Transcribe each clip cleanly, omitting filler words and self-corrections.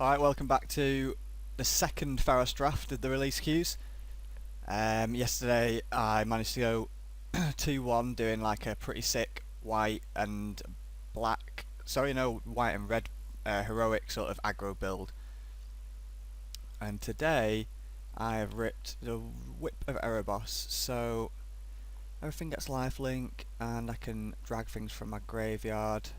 Alright, welcome back to the second Theros draft of the release queues. Yesterday I managed to go 2-1 doing like a pretty sick white and black, white and red heroic sort of aggro build. And today I have ripped the Whip of Erebos, so everything gets lifelink and I can drag things from my graveyard.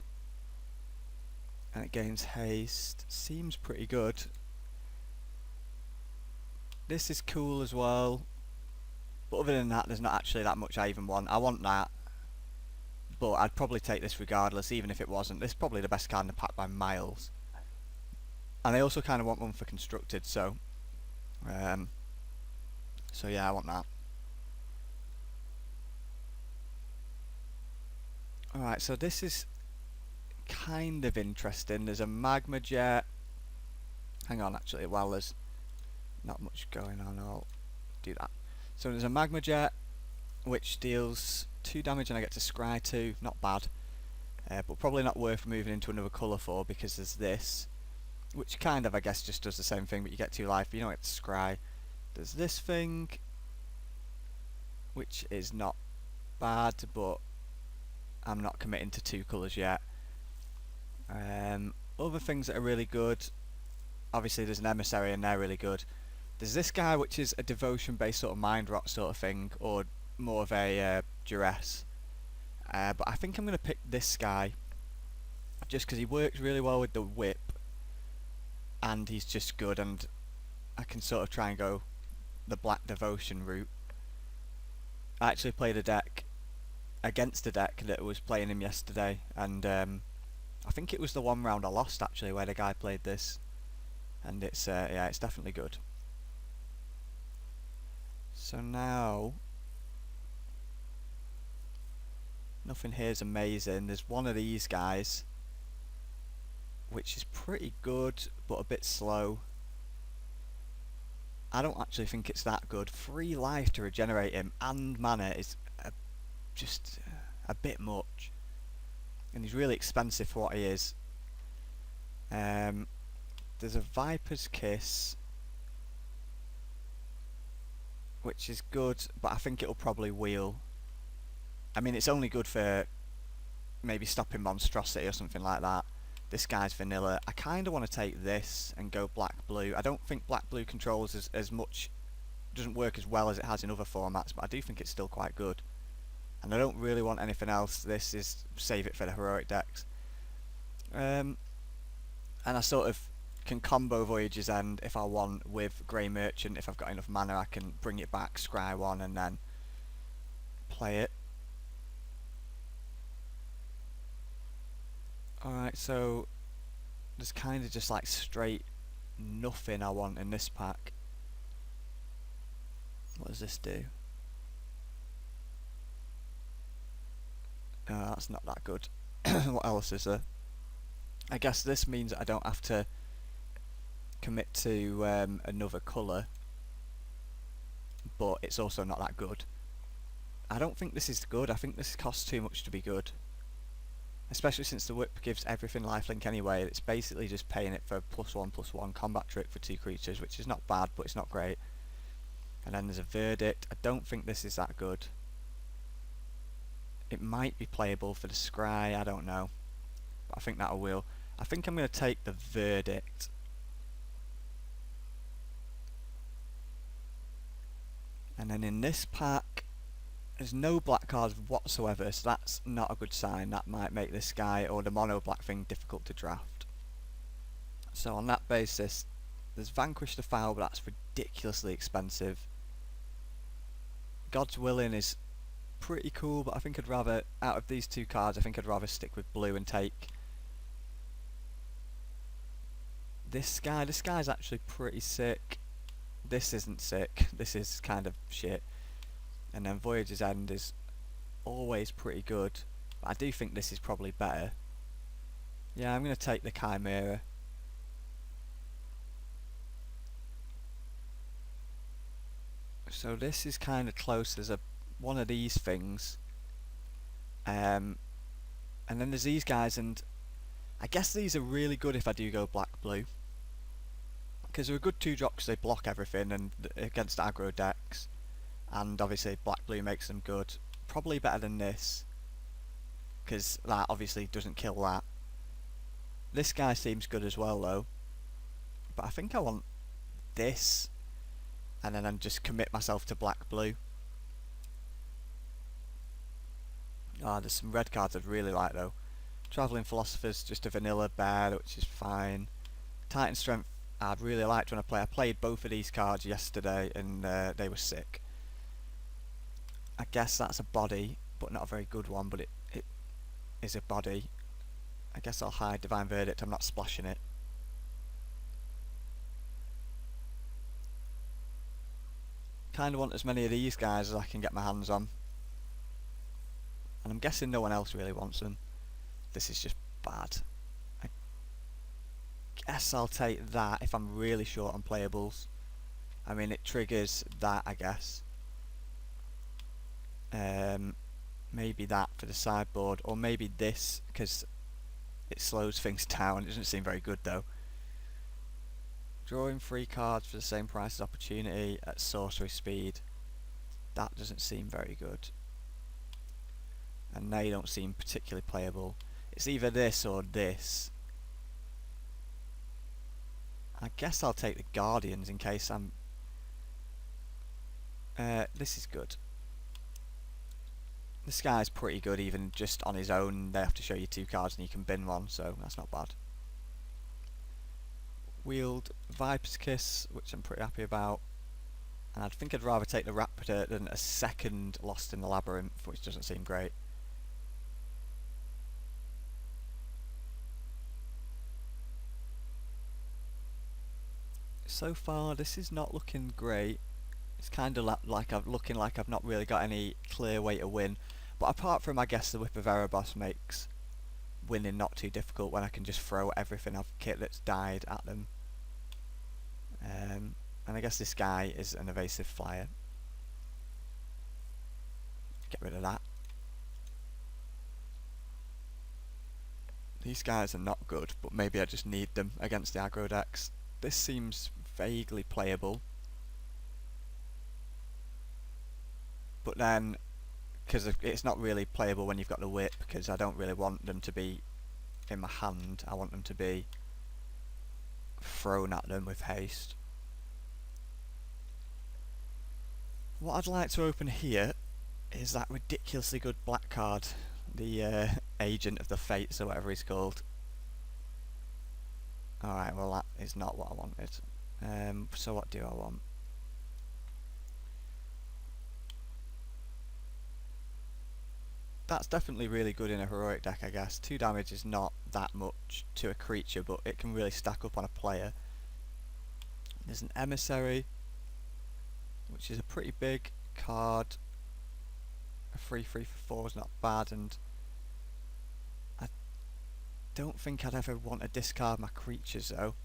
And it gains haste. Seems pretty good. This is cool as well, but other than that there's not actually that much I even want. I want that, but I'd probably take this regardless, even if it wasn't. This is probably the best card in the pack by miles. And I also kind of want one for constructed, so yeah, I want that. Alright, so this is kind of interesting. There's a magma jet. Hang on, actually, while there's not much going on, I'll do that. So there's a magma jet which deals 2 damage and I get to scry 2. Not bad, but probably not worth moving into another colour for, because there's this which kind of, I guess, just does the same thing, but you get 2 life but you don't get to scry. There's this thing which is not bad, but I'm not committing to 2 colours yet. Other things that are really good, obviously there's an emissary and they're really good. There's this guy which is a devotion based sort of mind rot sort of thing, or more of a duress. But I think I'm going to pick this guy just because he works really well with the whip and he's just good, and I can sort of try and go the black devotion route. I actually played a deck against a deck that was playing him yesterday, and I think it was the one round I lost actually where the guy played this, and it's yeah, it's definitely good. So now nothing here is amazing. There's one of these guys which is pretty good but a bit slow. I don't actually think it's that good. 3 life to regenerate him and mana is just a bit much, and he's really expensive for what he is. There's a Viper's Kiss which is good, but I think it'll probably wheel. I mean, it's only good for maybe stopping monstrosity or something like that. This guy's vanilla. I kind of want to take this and go black-blue. I don't think black-blue controls as much, doesn't work as well as it has in other formats, but I do think it's still quite good. And I don't really want anything else. This is save it for the heroic decks. And I sort of can combo Voyage's End if I want with Grey Merchant. If I've got enough mana, I can bring it back, scry 1 and then play it. Alright, so there's kind of just like straight nothing I want in this pack. What does this do? That's not that good. What else is there? I guess this means that I don't have to commit to another colour, but it's also not that good. I don't think this is good. I think this costs too much to be good, especially since the whip gives everything lifelink anyway. It's basically just paying it for +1/+1 combat trick for 2 creatures, which is not bad, but it's not great. And then there's a verdict. I don't think this is that good. It might be playable for the scry, I don't know, but I think that'll wheel. I think I'm going to take the verdict. And then in this pack there's no black cards whatsoever, so that's not a good sign. That might make this guy or the mono black thing difficult to draft. So on that basis there's Vanquish the Foul, but that's ridiculously expensive. God's Willing is pretty cool, but I think I'd rather, out of these 2 cards, I think I'd rather stick with blue and take this guy. This guy's actually pretty sick. This isn't sick. This is kind of shit. And then Voyage's End is always pretty good, but I do think this is probably better. Yeah, I'm going to take the Chimera. So this is kind of close. There's one of these things, and then there's these guys, and I guess these are really good if I do go black-blue. because they're a good 2-drop because they block everything and against aggro decks, and obviously black blue makes them good. Probably better than this, because that obviously doesn't kill that. This guy seems good as well though, but I think I want this, and then I'll just commit myself to black blue. There's some red cards I'd really like though. Travelling Philosopher's just a vanilla bear, which is fine. Titan Strength I'd really liked when I played both of these cards yesterday, and they were sick. I guess that's a body, but not a very good one, but it is a body. I guess I'll hide Divine Verdict, I'm not splashing it. Kind of want as many of these guys as I can get my hands on. And I'm guessing no one else really wants them. This is just bad. I guess I'll take that if I'm really short on playables. I mean, it triggers that, I guess. Maybe that for the sideboard, or maybe this, because it slows things down. It doesn't seem very good though. Drawing 3 cards for the same price as opportunity at sorcery speed. That doesn't seem very good. And they don't seem particularly playable. It's either this or this. I guess I'll take the Guardians in case I'm... this is good. This guy's pretty good even just on his own. They have to show you 2 cards and you can bin one, so that's not bad. Wield Viper's Kiss, which I'm pretty happy about. And I think I'd rather take the Raptor than a second Lost in the Labyrinth, which doesn't seem great. So far this is not looking great. It's kind of like looking like I've not really got any clear way to win. But apart from, I guess, the Whip of Erebos makes winning not too difficult when I can just throw everything I've kit that's died at them. And I guess this guy is an evasive flyer. Get rid of that. These guys are not good, but maybe I just need them against the aggro decks. This seems vaguely playable. But then, because it's not really playable when you've got the whip, because I don't really want them to be in my hand, I want them to be thrown at them with haste. What I'd like to open here is that ridiculously good black card, the Agent of the Fates or whatever he's called. Alright, well that is not what I wanted. So what do I want? That's definitely really good in a heroic deck, I guess. 2 damage is not that much to a creature, but it can really stack up on a player. There's an Emissary, which is a pretty big card. A 3/3 for 4 is not bad, and I don't think I'd ever want to discard my creatures though.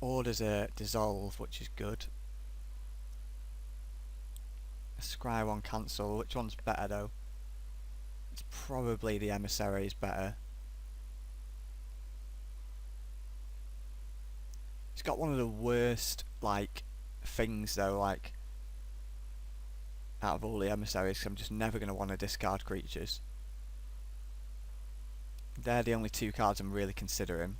Or there's a Dissolve, which is good. A Scry 1 cancel, which one's better though? It's probably the Emissary is better. It's got one of the worst, like, things though, like, out of all the Emissaries, 'cause I'm just never going to want to discard creatures. They're the only 2 cards I'm really considering.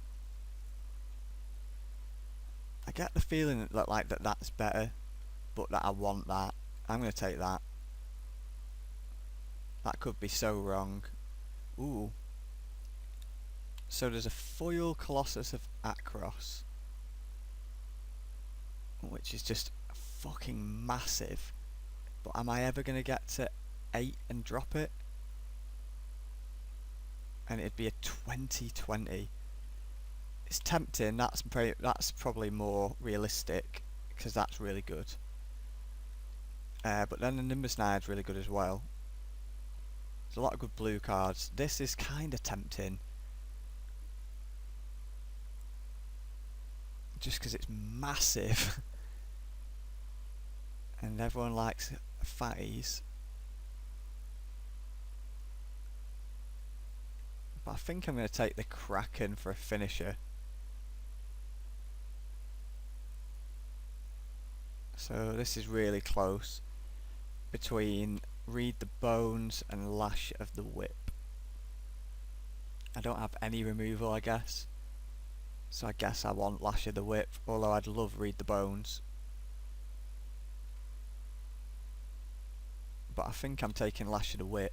I get the feeling that like that's better, but that I want that. I'm going to take that. That could be so wrong. Ooh. So there's a foil Colossus of Akros, which is just fucking massive. But am I ever going to get to 8 and drop it? And it'd be a 20/20. It's tempting. That's probably more realistic, because that's really good. But then the Nimbus Nide's really good as well. There's a lot of good blue cards. This is kind of tempting, just because it's massive and everyone likes fatties. But I think I'm going to take the Kraken for a finisher. So this is really close between Read the Bones and Lash of the Whip. I don't have any removal, I guess. So I guess I want Lash of the Whip, although I'd love Read the Bones. But I think I'm taking Lash of the Whip.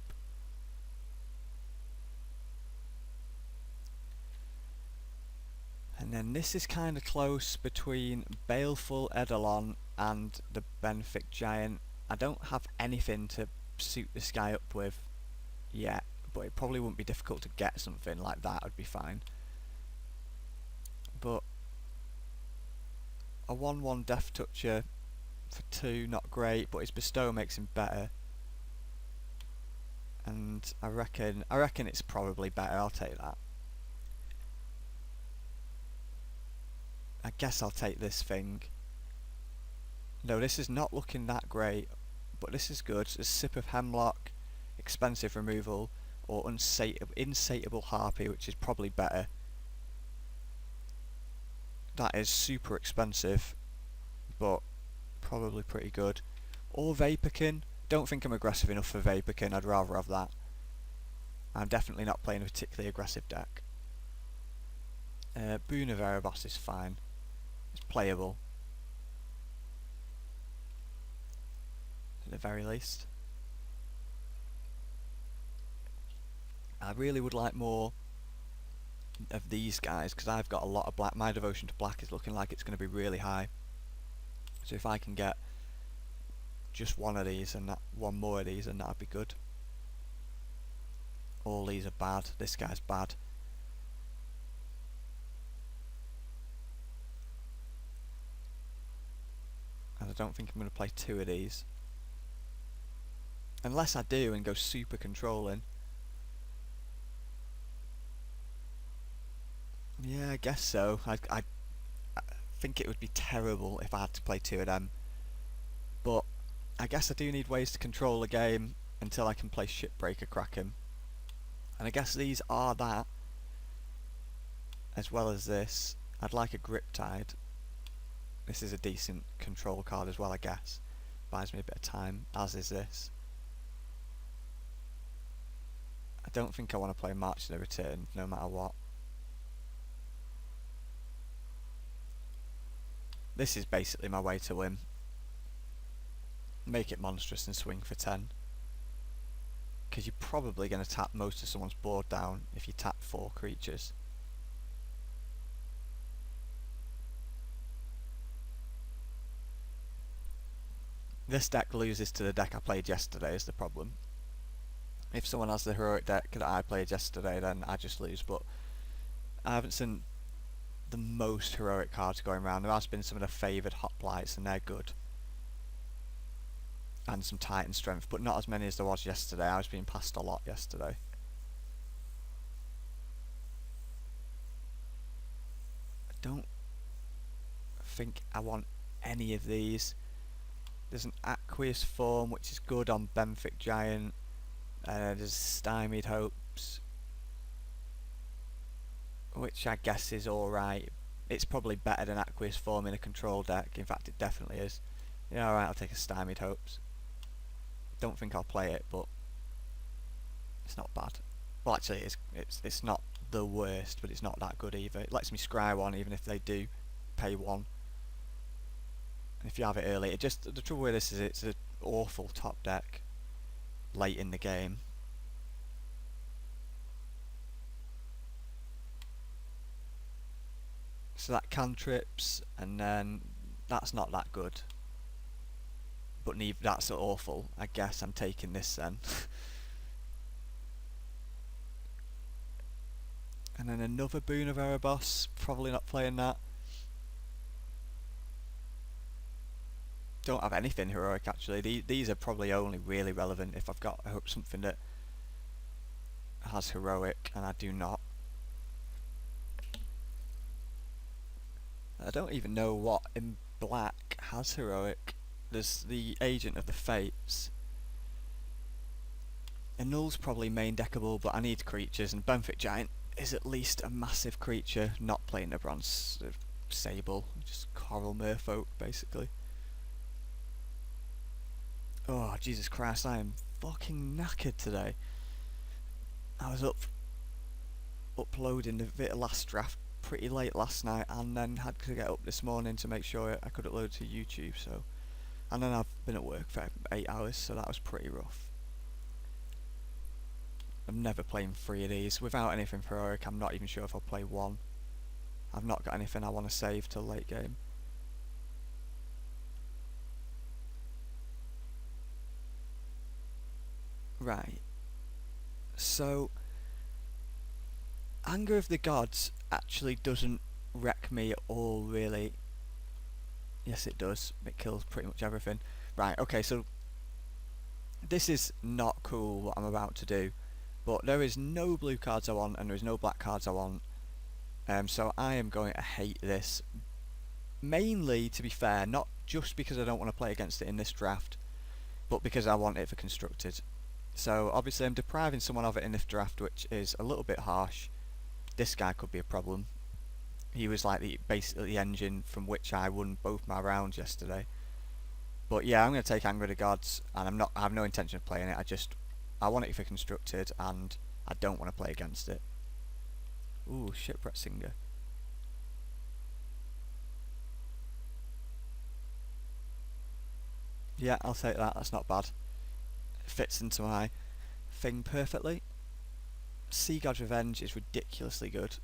And then this is kind of close between Baleful Eidolon and the Benthic Giant. I don't have anything to suit this guy up with yet, but it probably wouldn't be difficult to get something like that, would be fine. But a 1/1 Death Toucher for 2, not great, but his Bestow makes him better. And I reckon it's probably better, I'll take that. I guess I'll take this thing. No, this is not looking that great, but this is good. A Sip of Hemlock, expensive removal, or Insatiable Harpy, which is probably better. That is super expensive, but probably pretty good. Or Vaporkin. Don't think I'm aggressive enough for Vaporkin, I'd rather have that. I'm definitely not playing a particularly aggressive deck. Boon of Erebos is fine. It's playable. At the very least. I really would like more of these guys, because I've got a lot of black. My devotion to black is looking like it's going to be really high. So if I can get just one of these and one more of these, and that'd be good. All these are bad. This guy's bad. And I don't think I'm going to play 2 of these. Unless I do and go super controlling. Yeah, I guess so. I think it would be terrible if I had to play 2 of them. But I guess I do need ways to control the game until I can play Shipbreaker Kraken. And I guess these are that. As well as this. I'd like a Griptide. This is a decent control card as well, I guess. Buys me a bit of time, as is this. I don't think I want to play March of the Return, no matter what. This is basically my way to win. Make it monstrous and swing for 10. Because you're probably going to tap most of someone's board down if you tap 4 creatures. This deck loses to the deck I played yesterday is the problem. If someone has the heroic deck that I played yesterday, then I just lose, but I haven't seen the most heroic cards going around. There has been some of the favoured hoplites, and they're good. And some Titan Strength, but not as many as there was yesterday. I was being passed a lot yesterday. I don't think I want any of these. There's an Aqueous Form, which is good on Benthic Giant. There's Stymied Hopes, which I guess is alright. It's probably better than Aqueous Form in a control deck. In fact, it definitely is. Yeah, alright, I'll take a Stymied Hopes. Don't think I'll play it, but it's not bad. Well, actually, it's not the worst, but it's not that good either. It lets me scry one, even if they do pay 1. And if you have it early, the trouble with this is it's an awful top deck late in the game. So that cantrips, and then that's not that good. But that's awful. I guess I'm taking this then. And then another Boon of Erebos, probably not playing that. Don't have anything heroic actually. These are probably only really relevant if I've got something that has heroic, and I do not. I don't even know what in black has heroic. There's the Agent of the Fates. Annul's probably main deckable, but I need creatures, and Benthic Giant is at least a massive creature, not playing a bronze Sable, just Coral Merfolk basically. Oh, Jesus Christ, I am fucking knackered today. I was uploading the last draft pretty late last night, and then had to get up this morning to make sure I could upload to YouTube, so... And then I've been at work for 8 hours, so that was pretty rough. I'm never playing 3 of these. Without anything heroic, I'm not even sure if I'll play 1. I've not got anything I want to save till late game. Right. So, Anger of the Gods actually doesn't wreck me at all, really. Yes, it does. It kills pretty much everything. Right, okay, so this is not cool what I'm about to do, but there is no blue cards I want and there is no black cards I want. So I am going to hate this. Mainly, to be fair, not just because I don't want to play against it in this draft, but because I want it for constructed. So obviously I'm depriving someone of it in this draft, which is a little bit harsh. This guy could be a problem. He was like basically the engine from which I won both my rounds yesterday. But yeah, I'm going to take Anger of the Gods, and I have no intention of playing it. I want it for constructed, and I don't want to play against it. Ooh, Shipwreck Singer. Yeah, I'll take that. That's not bad. It fits into my thing perfectly. Sea God's Revenge is ridiculously good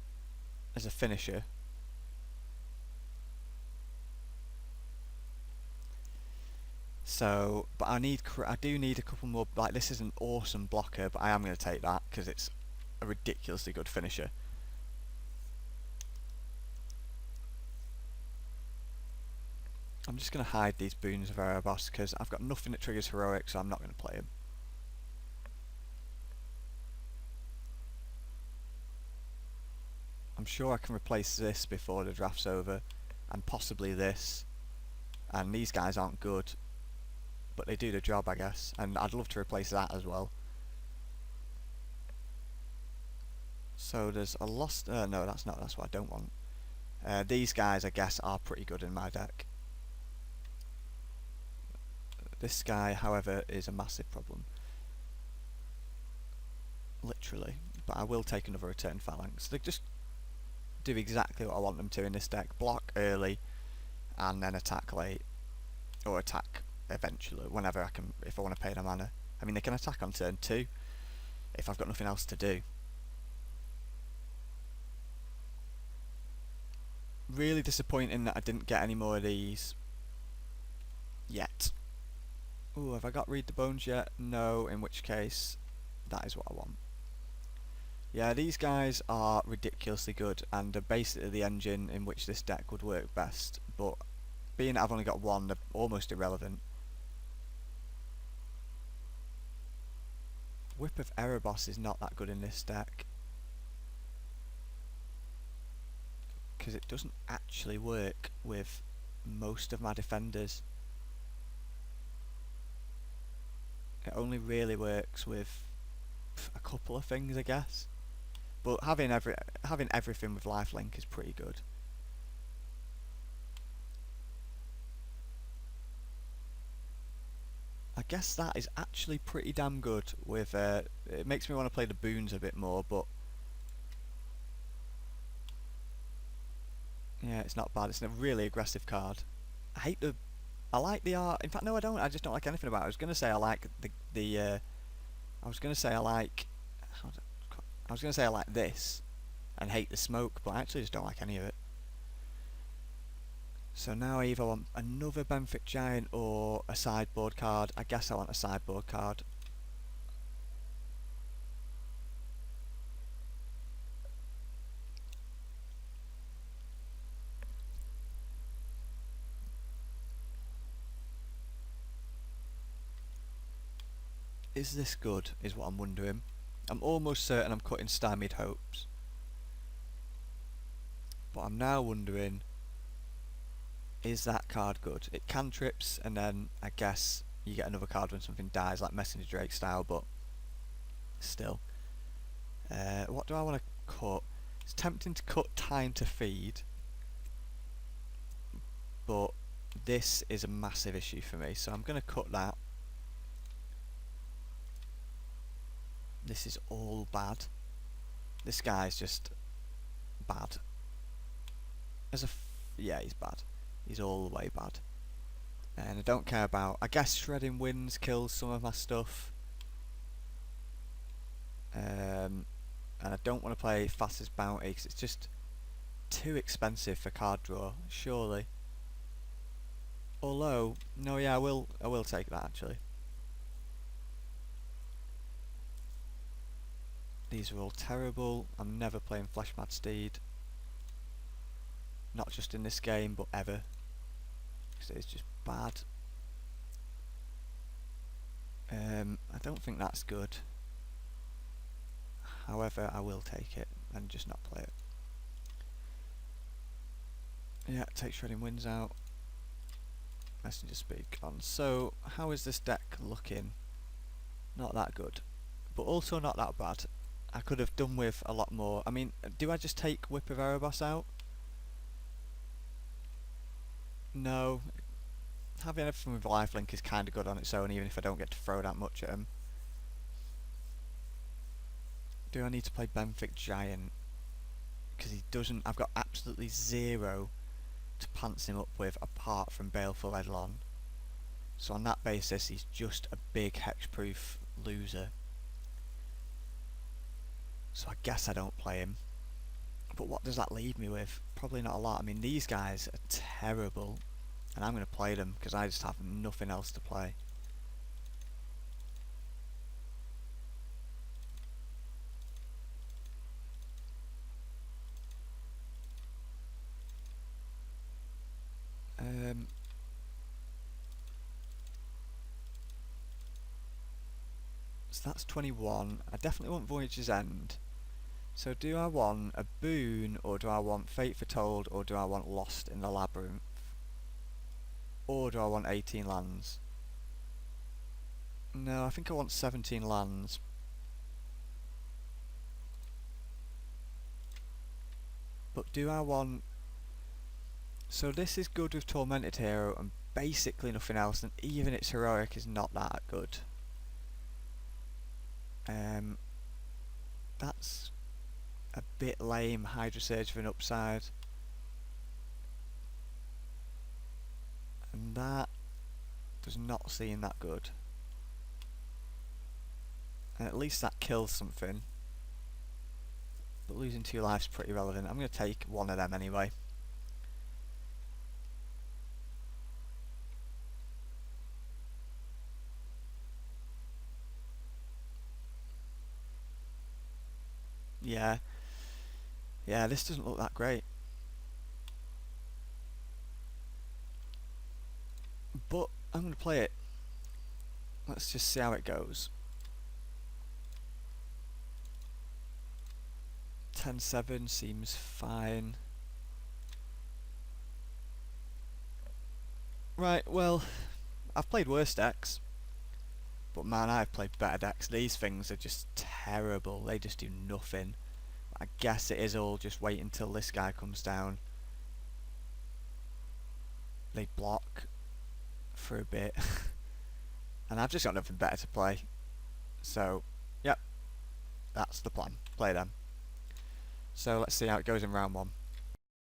as a finisher. So, but I do need a couple more. Like, this is an awesome blocker, but I am going to take that because it's a ridiculously good finisher. I'm just going to hide these boons of Erebos because I've got nothing that triggers heroic, so I'm not going to play them. I'm sure I can replace this before the draft's over, and possibly this. And these guys aren't good, but they do the job, I guess. And I'd love to replace that as well. So there's a lost... no, that's what I don't want. These guys, I guess, are pretty good in my deck. This guy, however, is a massive problem. Literally. But I will take another Return Phalanx. They just do exactly what I want them to in this deck. Block early, and then attack late. Or attack eventually, whenever I can, if I want to pay the mana. I mean, they can attack on turn 2, if I've got nothing else to do. Really disappointing that I didn't get any more of these yet. Ooh, have I got Read the Bones yet? No, in which case, that is what I want. Yeah, these guys are ridiculously good, and are basically the engine in which this deck would work best, but being that I've only got one, they're almost irrelevant. Whip of Erebos is not that good in this deck, because it doesn't actually work with most of my defenders. It only really works with a couple of things, I guess. But having everything with lifelink is pretty good. I guess that is actually pretty damn good with... it makes me want to play the boons a bit more, but... Yeah, it's not bad. It's a really aggressive card. I like the art. In fact, no, I don't. I just don't like anything about it. I was going to say I like I was going to say I like... I was going to say I like this and hate the smoke, but I actually just don't like any of it. So now I either want another Benthic Giant or a sideboard card. I guess I want a sideboard card. Is this good, is what I'm wondering. I'm almost certain I'm cutting Stymied Hopes. But I'm now wondering, is that card good? It cantrips, and then I guess you get another card when something dies, like Messenger Drake style, but still. What do I want to cut? It's tempting to cut Time to Feed, but this is a massive issue for me, so I'm going to cut that. This is all bad. This guy's just bad. Yeah, he's bad. He's all the way bad. And I don't care about... I guess shredding winds kills some of my stuff. And I don't want to play fastest bounty because it's just too expensive for card draw, surely. Although, no, yeah, I will take that actually. These are all terrible. I'm never playing Flesh Mad Steed. Not just in this game, but ever. Because it's just bad. I don't think that's good. However, I will take it and just not play it. Yeah, take Shredding Winds out. Messenger Speak on. So, how is this deck looking? Not that good. But also not that bad. I could have done with a lot more. I mean, do I just take Whip of Erebos out? No. Having everything with lifelink is kind of good on its own, even if I don't get to throw that much at him. Do I need to play Benthic Giant? Because he doesn't... I've got absolutely zero to pants him up with apart from Baleful Eidolon. So on that basis, he's just a big hexproof loser. So I guess I don't play him. But what does that leave me with? Probably not a lot. I mean, these guys are terrible. And I'm going to play them because I just have nothing else to play. So that's 21. I definitely want Voyage's End. So do I want a boon, or do I want Fate Foretold, or do I want Lost in the Labyrinth? Or do I want 18 lands? No, I think I want 17 lands. But do I want... So this is good with Tormented Hero and basically nothing else, and even its heroic is not that good. That's a bit lame. Hydra Surge for an upside. And that does not seem that good. And at least that kills something. But losing 2 lives is pretty relevant. I'm going to take one of them anyway. Yeah, this doesn't look that great. But I'm going to play it. Let's just see how it goes. 10-7 seems fine. Right, well, I've played worse decks. But man, I've played better decks. These things are just terrible. They just do nothing. I guess it is all just wait until this guy comes down. They block for a bit. And I've just got nothing better to play. So, yep. That's the plan. Play them. So let's see how it goes in round 1.